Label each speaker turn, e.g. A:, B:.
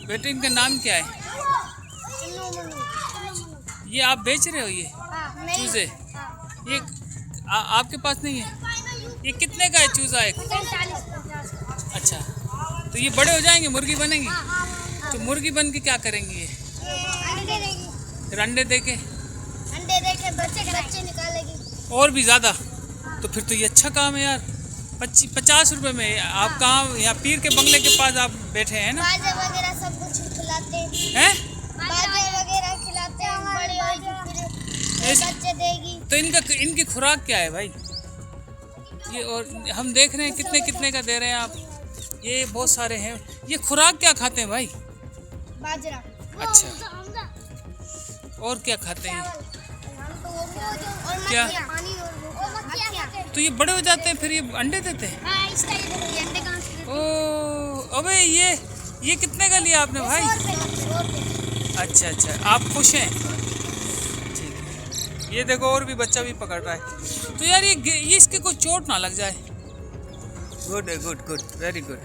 A: बेटे इनका नाम क्या है? ये आप बेच रहे हो ये चूजे? ये आपके पास नहीं है? ये कितने का है चूजा एक? अच्छा, तो ये बड़े हो जाएंगे, मुर्गी बनेंगी? तो मुर्गी बन के क्या करेंगी ये? अंडे दे के
B: बच्चे निकालेगी।
A: और भी ज़्यादा? तो फिर तो ये अच्छा काम है यार। 50 रुपए में आप कहाँ, यहाँ पीर के बंगले के पास आप बैठे हैं ना?
B: बाजे वगैरह सब कुछ खिलाते हैं। बाजे वगैरह खिलाते हैं, बड़ी होगी फिर बच्चे देगी।
A: तो इनकी खुराक क्या है भाई? ये और हम देख रहे हैं कितने कितने का दे रहे हैं आप। ये बहुत सारे हैं। ये खुराक क्या खाते हैं भाई?
B: बाजरा।
A: अच्छा, और क्या खाते हैं?
B: और
A: क्या?
B: मक्खियाँ।
A: तो ये बड़े हो जाते हैं फिर ये अंडे देते हैं?
B: हाँ, इस टाइप के अंडे कहाँ से देते हैं?
A: ओ, अबे ये कितने का लिया आपने भाई?
B: 100 रुपए।
A: अच्छा अच्छा, आप खुश हैं? ठीक है। ये देखो और भी बच्चा भी पकड़ रहा है। तो यार ये इसके कोई चोट ना लग जाए। गुड है, गुड गुड, वेरी गुड।